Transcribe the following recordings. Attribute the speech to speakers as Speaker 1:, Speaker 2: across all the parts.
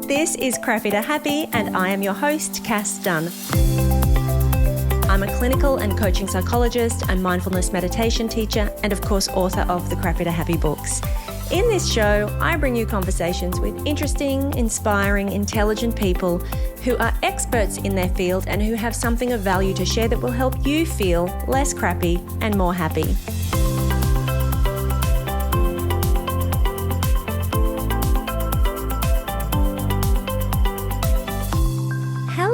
Speaker 1: This is Crappy to Happy, and I am your host, Cass Dunn. I'm a clinical and coaching psychologist and mindfulness meditation teacher, and of course, author of the Crappy to Happy books. In this show, I bring you conversations with interesting, inspiring, intelligent people who are experts in their field and who have something of value to share that will help you feel less crappy and more happy.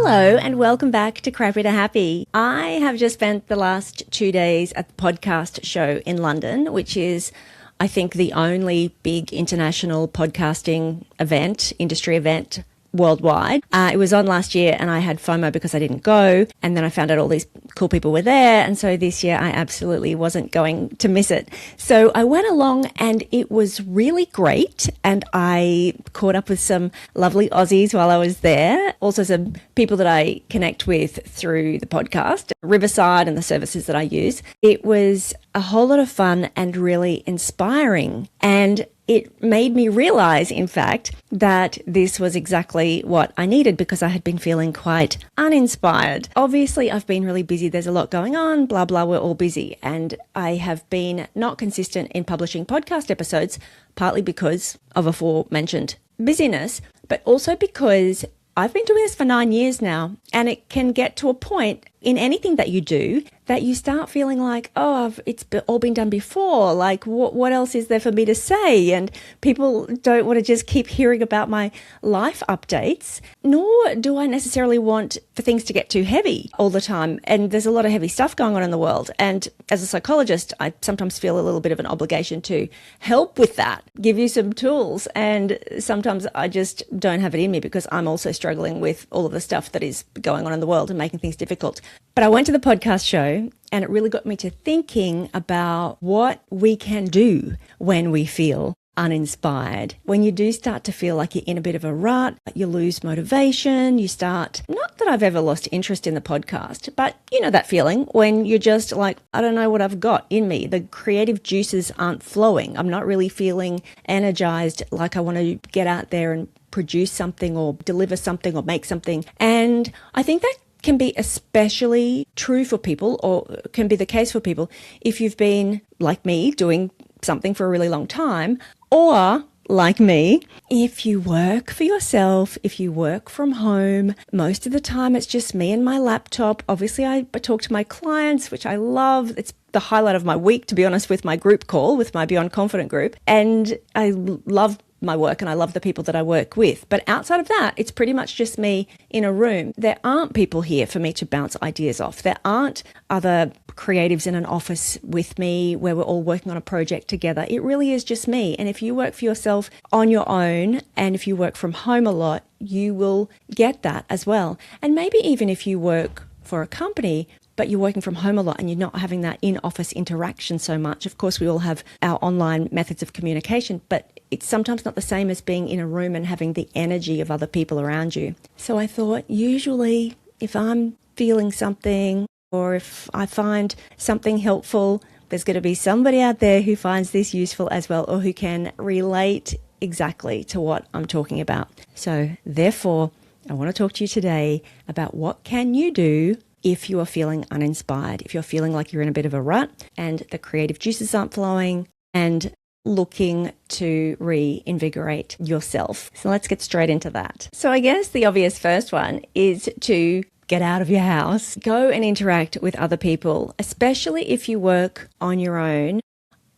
Speaker 1: Hello and welcome back to Crappy to Happy. I have just spent the last 2 days at the podcast show in London, which is, I think, the only big international podcasting event, industry event worldwide. It was on last year and I had FOMO because I didn't go. And then I found out all these cool people were there. And so this year I absolutely wasn't going to miss it. So I went along and it was really great. And I caught up with some lovely Aussies while I was there. Also some people that I connect with through the podcast, Riverside and the services that I use. It was a whole lot of fun and really inspiring. And it made me realize, in fact, that this was exactly what I needed because I had been feeling quite uninspired. Obviously, I've been really busy. There's a lot going on, blah, blah, we're all busy. And I have been not consistent in publishing podcast episodes, partly because of aforementioned busyness, but also because I've been doing this for 9 years now, and it can get to a point in anything that you do that you start feeling like, oh, it's all been done before. Like, what else is there for me to say? And people don't want to just keep hearing about my life updates, nor do I necessarily want for things to get too heavy all the time. And there's a lot of heavy stuff going on in the world. And as a psychologist, I sometimes feel a little bit of an obligation to help with that, give you some tools. And sometimes I just don't have it in me because I'm also struggling with all of the stuff that is going on in the world and making things difficult. But I went to the podcast show and it really got me to thinking about what we can do when we feel uninspired. When you do start to feel like you're in a bit of a rut, you lose motivation, you start, not that I've ever lost interest in the podcast, but you know that feeling when you're just like, I don't know what I've got in me. The creative juices aren't flowing. I'm not really feeling energized like I want to get out there and produce something or deliver something or make something. And I think that can be especially true for people, or can be the case for people if you've been, like me, doing something for a really long time, or like me, if you work for yourself, if you work from home, most of the time it's just me and my laptop. Obviously, I talk to my clients, which I love. It's the highlight of my week, to be honest, with my group call, with my Beyond Confident group. And I love my work and I love the people that I work with. But outside of that, it's pretty much just me in a room. There aren't people here for me to bounce ideas off. There aren't other creatives in an office with me where we're all working on a project together. It really is just me. And if you work for yourself on your own, and if you work from home a lot, you will get that as well. And maybe even if you work for a company, but you're working from home a lot and you're not having that in-office interaction so much. Of course, we all have our online methods of communication, but it's sometimes not the same as being in a room and having the energy of other people around you. So I thought, usually if I'm feeling something or if I find something helpful, there's going to be somebody out there who finds this useful as well, or who can relate exactly to what I'm talking about. So therefore, I want to talk to you today about what can you do if you are feeling uninspired, if you're feeling like you're in a bit of a rut and the creative juices aren't flowing and looking to reinvigorate yourself. So let's get straight into that. So I guess the obvious first one is to get out of your house, go and interact with other people, especially if you work on your own.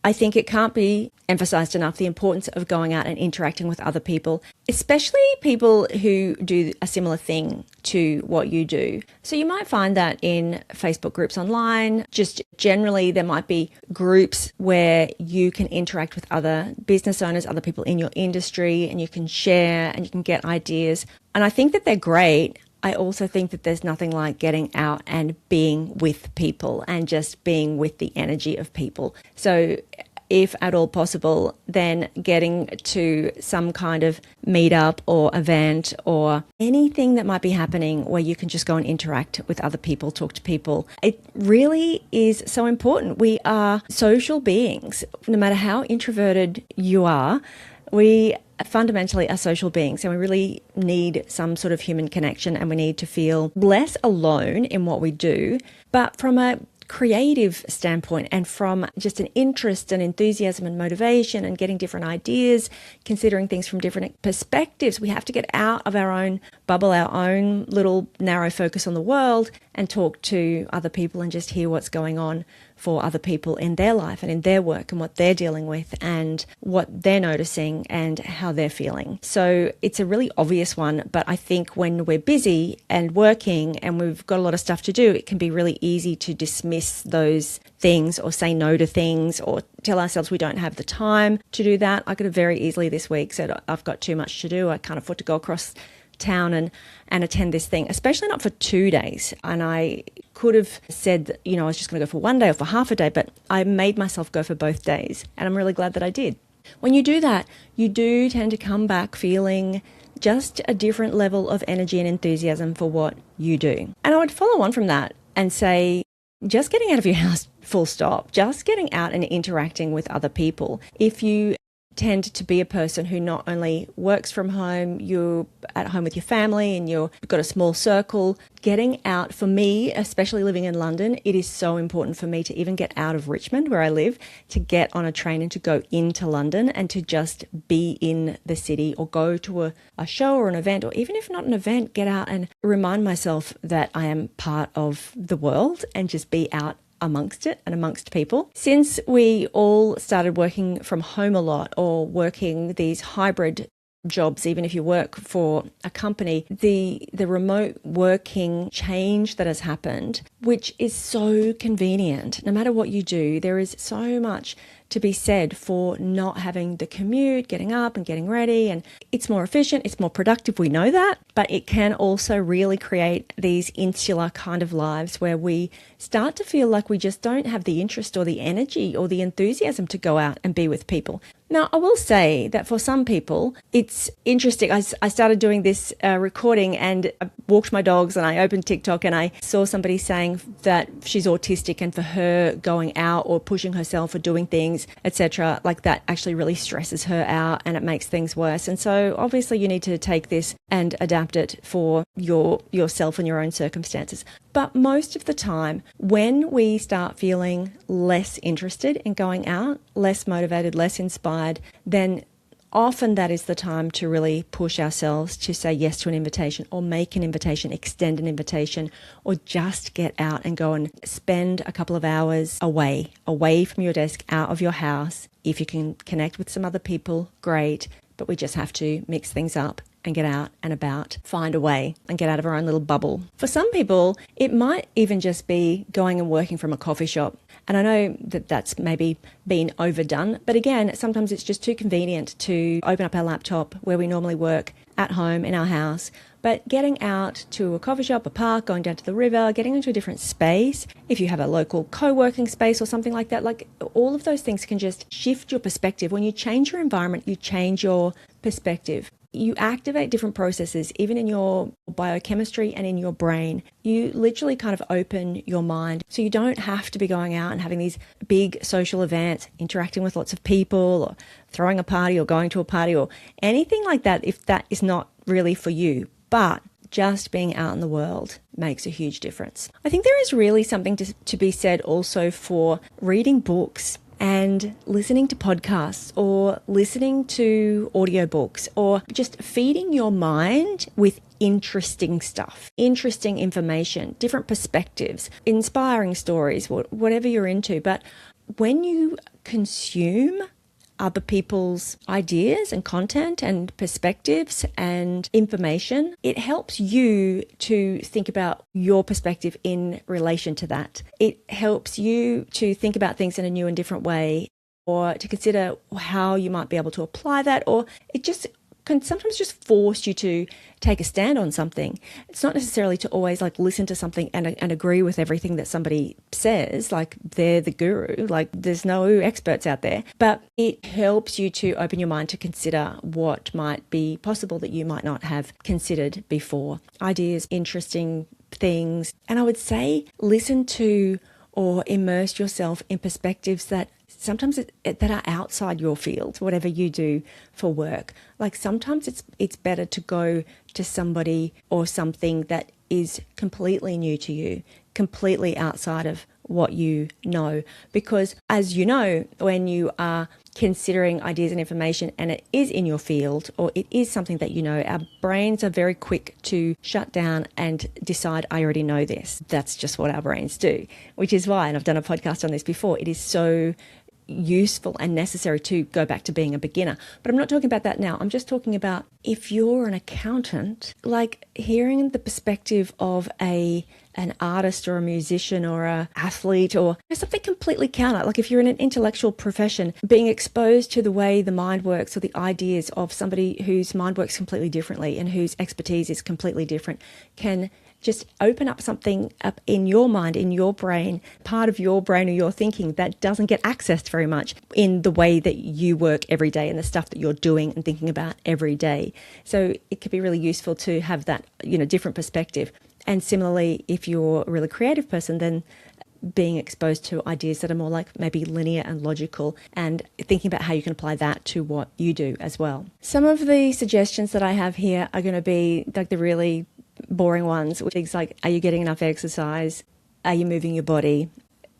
Speaker 1: I think it can't be emphasized enough the importance of going out and interacting with other people, especially people who do a similar thing to what you do. So you might find that in Facebook groups online, just generally there might be groups where you can interact with other business owners, other people in your industry, and you can share and you can get ideas. And I think that they're great. I also think that there's nothing like getting out and being with people and just being with the energy of people. So if at all possible, then getting to some kind of meetup or event or anything that might be happening where you can just go and interact with other people, talk to people. It really is so important. We are social beings. No matter how introverted you are, We fundamentally are social beings, and we really need some sort of human connection, and we need to feel less alone in what we do. But from a creative standpoint, and from just an interest and enthusiasm and motivation and getting different ideas, considering things from different perspectives, we have to get out of our own bubble, our own little narrow focus on the world, and talk to other people and just hear what's going on for other people in their life and in their work and what they're dealing with and what they're noticing and how they're feeling. So it's a really obvious one, but I think when we're busy and working and we've got a lot of stuff to do, it can be really easy to dismiss those things or say no to things or tell ourselves we don't have the time to do that. I could have very easily this week said, I've got too much to do. I can't afford to go across town and attend this thing, especially not for 2 days. And I could have said that, I was just going to go for one day or for half a day, but I made myself go for both days. And I'm really glad that I did. When you do that, you do tend to come back feeling just a different level of energy and enthusiasm for what you do. And I would follow on from that and say, just getting out of your house, full stop, just getting out and interacting with other people. If you tend to be a person who not only works from home, you're at home with your family and you've got a small circle, getting out, for me, especially living in London, it is so important for me to even get out of Richmond, where I live, to get on a train and to go into London and to just be in the city or go to a show or an event, or even if not an event, get out and remind myself that I am part of the world and just be out amongst it and amongst people. Since we all started working from home a lot or working these hybrid jobs, even if you work for a company, the remote working change that has happened, which is so convenient. No matter what you do, there is so much to be said for not having the commute, getting up and getting ready, and it's more efficient, it's more productive, we know that, but it can also really create these insular kind of lives where we start to feel like we just don't have the interest or the energy or the enthusiasm to go out and be with people. Now, I will say that for some people, it's interesting. I started doing this recording and I walked my dogs and I opened TikTok and I saw somebody saying that she's autistic, and for her going out or pushing herself or doing things, etc., like that actually really stresses her out and it makes things worse. And so obviously you need to take this and adapt it for yourself and your own circumstances. But most of the time, when we start feeling less interested in going out, less motivated, less inspired, then often that is the time to really push ourselves to say yes to an invitation or make an invitation, extend an invitation, or just get out and go and spend a couple of hours away from your desk, out of your house. If you can connect with some other people, great, but we just have to mix things up and get out and about, find a way and get out of our own little bubble. For some people, it might even just be going and working from a coffee shop. And I know that that's maybe been overdone, but again, sometimes it's just too convenient to open up our laptop where we normally work at home in our house. But getting out to a coffee shop, a park, going down to the river, getting into a different space, if you have a local co-working space or something like that, like all of those things can just shift your perspective. When you change your environment, you change your perspective. You activate different processes, even in your biochemistry and in your brain. You literally kind of open your mind. So you don't have to be going out and having these big social events, interacting with lots of people or throwing a party or going to a party or anything like that if that is not really for you. But just being out in the world makes a huge difference. I think there is really something to be said also for reading books and listening to podcasts or listening to audiobooks or just feeding your mind with interesting stuff, interesting information, different perspectives, inspiring stories, whatever you're into. But when you consume other people's ideas and content and perspectives and information, it helps you to think about your perspective in relation to that. It helps you to think about things in a new and different way, or to consider how you might be able to apply that, or it just can sometimes just force you to take a stand on something. It's not necessarily to always like listen to something and agree with everything that somebody says, like they're the guru, like there's no experts out there, but it helps you to open your mind to consider what might be possible that you might not have considered before. Ideas, interesting things. And I would say listen to or immerse yourself in perspectives that sometimes that are outside your field, whatever you do for work. Like sometimes it's better to go to somebody or something that is completely new to you, completely outside of what you know. Because as you know, when you are considering ideas and information and it is in your field or it is something that you know, our brains are very quick to shut down and decide, I already know this. That's just what our brains do, which is why, and I've done a podcast on this before, it is so useful and necessary to go back to being a beginner. But I'm not talking about that now. I'm just talking about if you're an accountant, like hearing the perspective of an artist or a musician or a athlete or something completely counter. Like if you're in an intellectual profession, being exposed to the way the mind works or the ideas of somebody whose mind works completely differently and whose expertise is completely different can just open up something up in your mind, in your brain, part of your brain or your thinking that doesn't get accessed very much in the way that you work every day and the stuff that you're doing and thinking about every day. So it could be really useful to have that, different perspective. And similarly, if you're a really creative person, then being exposed to ideas that are more like maybe linear and logical and thinking about how you can apply that to what you do as well. Some of the suggestions that I have here are going to be like the really boring ones, things like, are you getting enough exercise? Are you moving your body?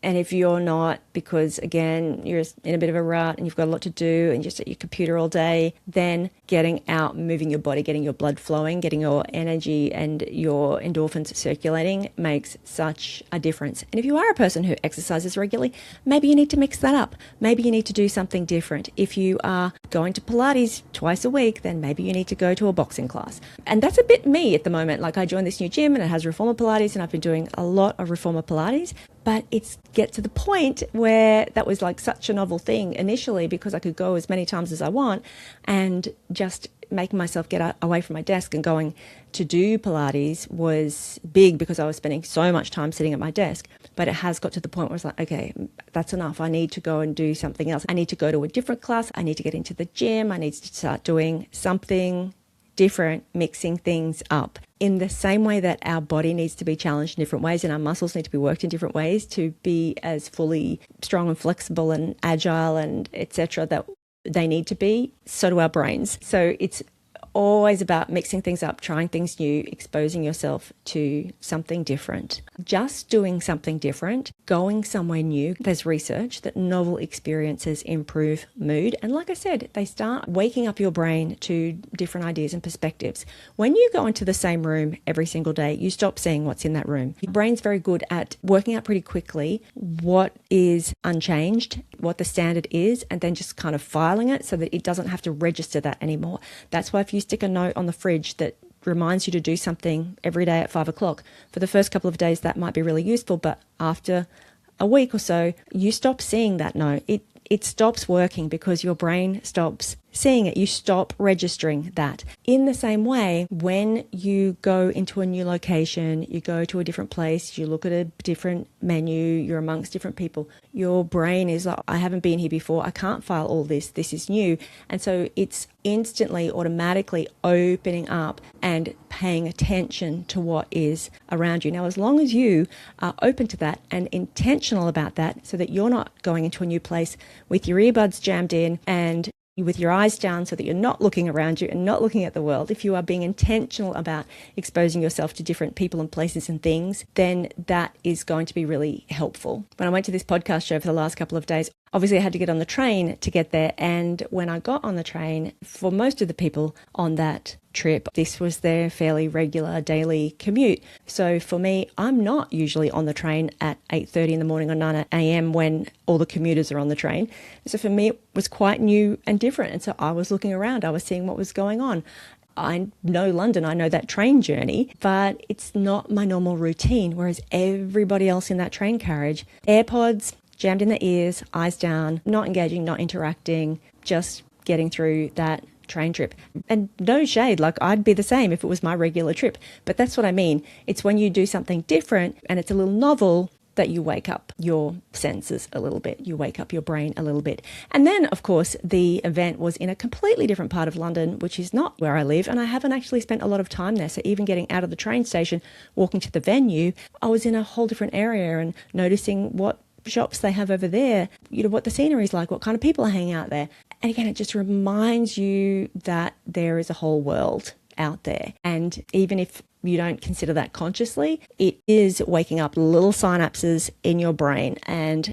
Speaker 1: And if you're not, because again, you're in a bit of a rut and you've got a lot to do and you're just at your computer all day, then getting out, moving your body, getting your blood flowing, getting your energy and your endorphins circulating makes such a difference. And if you are a person who exercises regularly, maybe you need to mix that up. Maybe you need to do something different. If you are going to Pilates twice a week, then maybe you need to go to a boxing class. And that's a bit me at the moment. Like I joined this new gym and it has reformer Pilates and I've been doing a lot of reformer Pilates. But it's get to the point where that was like such a novel thing initially because I could go as many times as I want and just making myself get away from my desk and going to do Pilates was big because I was spending so much time sitting at my desk. But it has got to the point where it's like, okay, that's enough. I need to go and do something else. I need to go to a different class. I need to get into the gym. I need to start doing something different, mixing things up. In the same way that our body needs to be challenged in different ways and our muscles need to be worked in different ways to be as fully strong and flexible and agile and etc. that they need to be, so do our brains. So it's always about mixing things up, trying things new, exposing yourself to something different. Just doing something different, going somewhere new. There's research that novel experiences improve mood. And like I said, they start waking up your brain to different ideas and perspectives. When you go into the same room every single day, you stop seeing what's in that room. Your brain's very good at working out pretty quickly what is unchanged, what the standard is, and then just kind of filing it so that it doesn't have to register that anymore. That's why if you stick a note on the fridge that reminds you to do something every day at 5 o'clock, for the first couple of days that might be really useful, but after a week or so, you stop seeing that note. It stops working because your brain stops seeing it. You stop registering that. In the same way, when you go into a new location, you go to a different place, you look at a different menu, you're amongst different people, your brain is like, I haven't been here before, I can't file all this, this is new. And so it's instantly, automatically opening up and paying attention to what is around you. Now, as long as you are open to that and intentional about that so that you're not going into a new place with your earbuds jammed in and with your eyes down so that you're not looking around you and not looking at the world, if you are being intentional about exposing yourself to different people and places and things, then that is going to be really helpful. When I went to this podcast show for the last couple of days, obviously I had to get on the train to get there. And when I got on the train, for most of the people on that trip, this was their fairly regular daily commute. So for me, I'm not usually on the train at 8:30 in the morning or 9 a.m. when all the commuters are on the train. So for me, it was quite new and different. And so I was looking around, I was seeing what was going on. I know London, I know that train journey, but it's not my normal routine. Whereas everybody else in that train carriage, AirPods jammed in their ears, eyes down, not engaging, not interacting, just getting through that train trip. And no shade, like I'd be the same if it was my regular trip. But that's what I mean. It's when you do something different and it's a little novel that you wake up your senses a little bit, you wake up your brain a little bit. And then, of course, the event was in a completely different part of London, which is not where I live, and I haven't actually spent a lot of time there. So even getting out of the train station, walking to the venue, I was in a whole different area and noticing what shops they have over there, what the scenery is like, what kind of people are hanging out there. And again, it just reminds you that there is a whole world out there. And even if you don't consider that consciously, it is waking up little synapses in your brain and,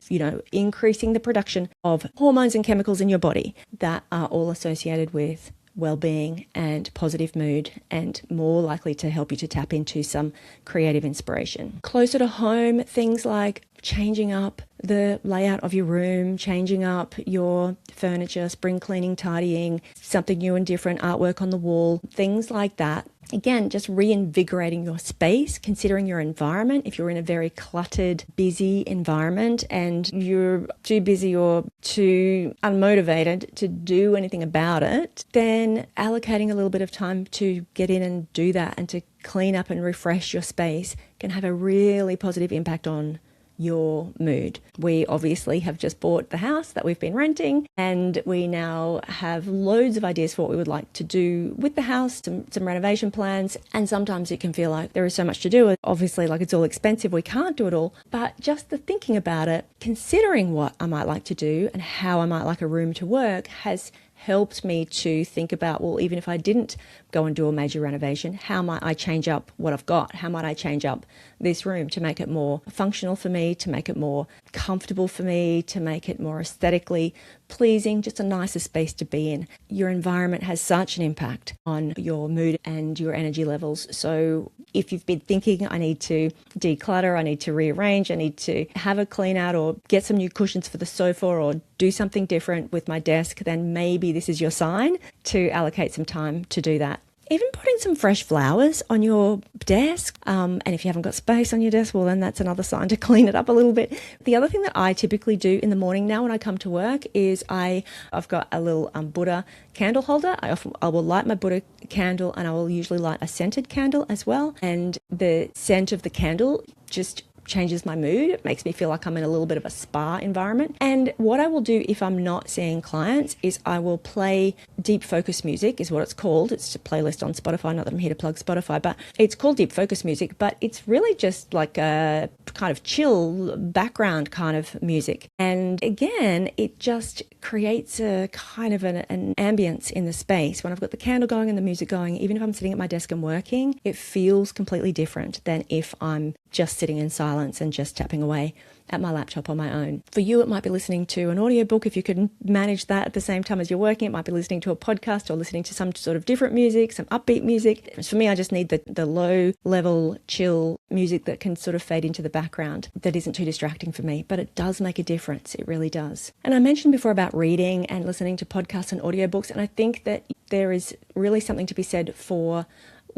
Speaker 1: increasing the production of hormones and chemicals in your body that are all associated with well-being and positive mood, and more likely to help you to tap into some creative inspiration. Closer to home, things like changing up the layout of your room, changing up your furniture, spring cleaning, tidying, something new and different, artwork on the wall, things like that. Again, just reinvigorating your space, considering your environment. If you're in a very cluttered, busy environment and you're too busy or too unmotivated to do anything about it, then allocating a little bit of time to get in and do that and to clean up and refresh your space can have a really positive impact on your mood. We obviously have just bought the house that we've been renting, and we now have loads of ideas for what we would like to do with the house, some renovation plans, and sometimes it can feel like there is so much to do. Obviously, like it's all expensive, we can't do it all, but just the thinking about it, considering what I might like to do and how I might like a room to work has helped me to think about, well, even if I didn't go and do a major renovation, how might I change up what I've got? How might I change up this room to make it more functional for me, to make it more comfortable for me, to make it more aesthetically pleasing, just a nicer space to be in. Your environment has such an impact on your mood and your energy levels. So if you've been thinking, I need to declutter, I need to rearrange, I need to have a clean out or get some new cushions for the sofa or do something different with my desk, then maybe this is your sign to allocate some time to do that. Even putting some fresh flowers on your desk. And if you haven't got space on your desk, well, then that's another sign to clean it up a little bit. The other thing that I typically do in the morning now when I come to work is I've got a little Buddha candle holder. I will light my Buddha candle, and I will usually light a scented candle as well. And the scent of the candle just changes my mood. It makes me feel like I'm in a little bit of a spa environment. And what I will do if I'm not seeing clients is I will play deep focus music, is what it's called. It's a playlist on Spotify. Not that I'm here to plug Spotify, but it's called deep focus music, but it's really just like a kind of chill background kind of music. And again, it just creates a kind of an ambience in the space. When I've got the candle going and the music going, even if I'm sitting at my desk and working, it feels completely different than if I'm just sitting in silence and just tapping away at my laptop on my own. For you, it might be listening to an audiobook. If you can manage that at the same time as you're working, it might be listening to a podcast or listening to some sort of different music, some upbeat music. For me, I just need the low level chill music that can sort of fade into the background that isn't too distracting for me, but it does make a difference. It really does. And I mentioned before about reading and listening to podcasts and audiobooks, and I think that there is really something to be said for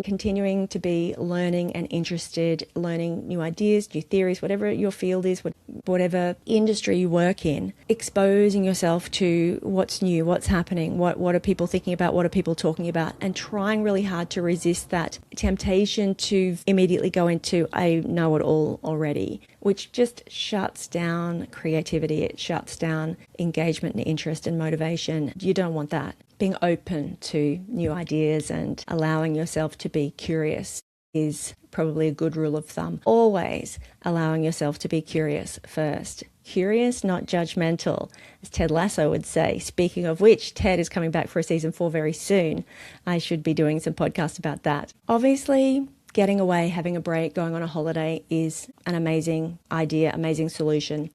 Speaker 1: continuing to be learning and interested, learning new ideas, new theories, whatever your field is, whatever industry you work in, exposing yourself to what's new, what's happening, what are people thinking about, what are people talking about, and trying really hard to resist that temptation to immediately go into, I know it all already, which just shuts down creativity. It shuts down engagement and interest and motivation. You don't want that. Being open to new ideas and allowing yourself to be curious is probably a good rule of thumb. Always allowing yourself to be curious first. Curious, not judgmental, as Ted Lasso would say. Speaking of which, Ted is coming back for a season 4 very soon. I should be doing some podcasts about that. Obviously, getting away, having a break, going on a holiday is an amazing idea, amazing solution.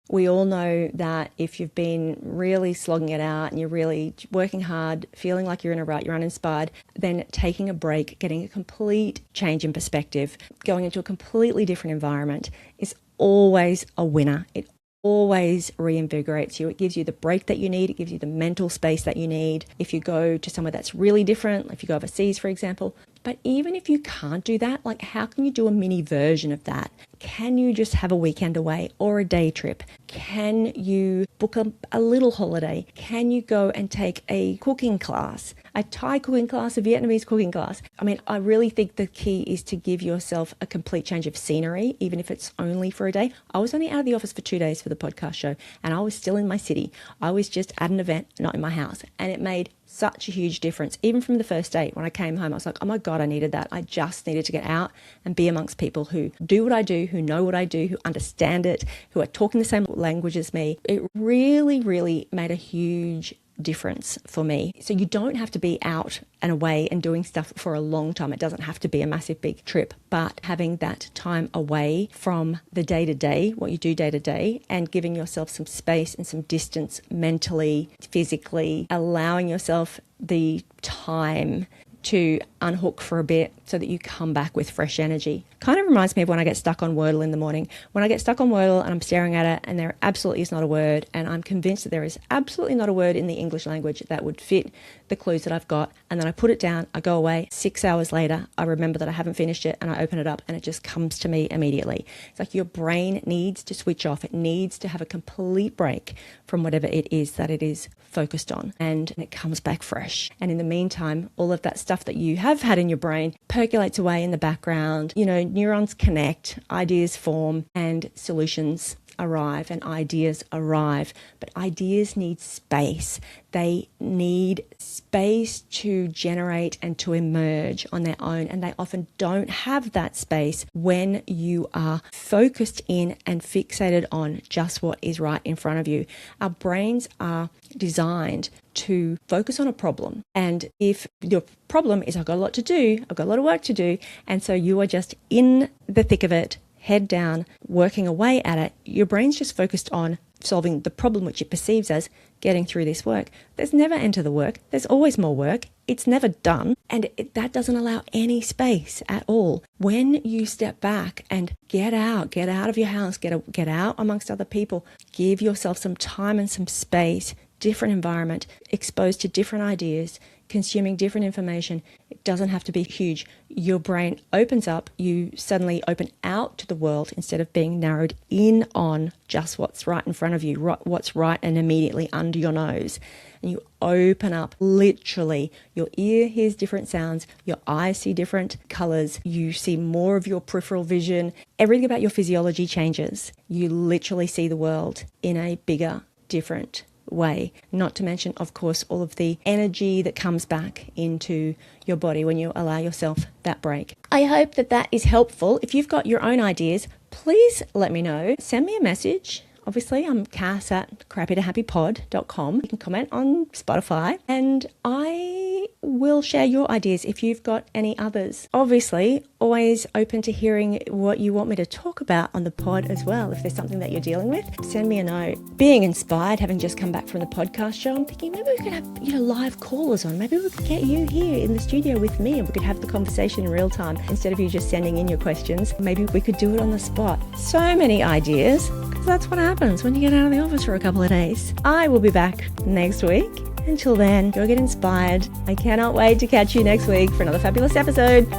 Speaker 1: We all know that if you've been really slogging it out and you're really working hard, feeling like you're in a rut, you're uninspired, then taking a break, getting a complete change in perspective, going into a completely different environment is always a winner. It always reinvigorates you. It gives you the break that you need. It gives you the mental space that you need. If you go to somewhere that's really different, if you go overseas, for example. But even if you can't do that, like how can you do a mini version of that? Can you just have a weekend away or a day trip? Can you book a little holiday? Can you go and take a cooking class, a Thai cooking class, a Vietnamese cooking class? I mean, I really think the key is to give yourself a complete change of scenery, even if it's only for a day. I was only out of the office for 2 days for the podcast show, and I was still in my city. I was just at an event, not in my house, and it made such a huge difference. Even from the first day when I came home, I was like, oh my God, I needed that. I just needed to get out and be amongst people who do what I do, who know what I do, who understand it, who are talking the same language as me. It really, really made a huge difference for me. So you don't have to be out and away and doing stuff for a long time. It doesn't have to be a massive big trip, but having that time away from the day to day, what you do day to day, and giving yourself some space and some distance mentally, physically, allowing yourself the time to unhook for a bit so that you come back with fresh energy. Kind of reminds me of when I get stuck on Wordle in the morning. When I get stuck on Wordle and I'm staring at it and there absolutely is not a word, and I'm convinced that there is absolutely not a word in the English language that would fit the clues that I've got, and then I put it down, I go away, 6 hours later, I remember that I haven't finished it, and I open it up and it just comes to me immediately. It's like your brain needs to switch off. It needs to have a complete break from whatever it is that it is focused on, and it comes back fresh. And in the meantime, all of that stuff that you have had in your brain percolates away in the background. You know, neurons connect, ideas form, and solutions arrive and ideas arrive. But ideas need space. They need space to generate and to emerge on their own. And they often don't have that space when you are focused in and fixated on just what is right in front of you. Our brains are designed to focus on a problem. And if your problem is, I've got a lot to do, I've got a lot of work to do, and so you are just in the thick of it, head down, working away at it, your brain's just focused on solving the problem which it perceives as getting through this work. There's never end to the work. There's always more work. It's never done. And that doesn't allow any space at all. When you step back and get out of your house, get out amongst other people, give yourself some time and some space, different environment, exposed to different ideas, consuming different information. It doesn't have to be huge. Your brain opens up. You suddenly open out to the world instead of being narrowed in on just what's right in front of you, what's right and immediately under your nose. And you open up, literally. Your ear hears different sounds. Your eyes see different colors. You see more of your peripheral vision. Everything about your physiology changes. You literally see the world in a bigger, different way. Not to mention, of course, all of the energy that comes back into your body when you allow yourself that break. I hope that is helpful. If you've got your own ideas, please let me know. Send me a message. Obviously, I'm Cass at crappytohappypod.com. You can comment on Spotify, and I will share your ideas if you've got any others. Obviously, always open to hearing what you want me to talk about on the pod as well. If there's something that you're dealing with, send me a note. Being inspired, having just come back from the podcast show, I'm thinking maybe we could have live callers on. Maybe we could get you here in the studio with me and we could have the conversation in real time instead of you just sending in your questions. Maybe we could do it on the spot. So many ideas, because that's what happens when you get out of the office for a couple of days. I will be back next week. Until then, go get inspired. I cannot wait to catch you next week for another fabulous episode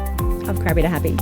Speaker 1: of Crappy to Happy.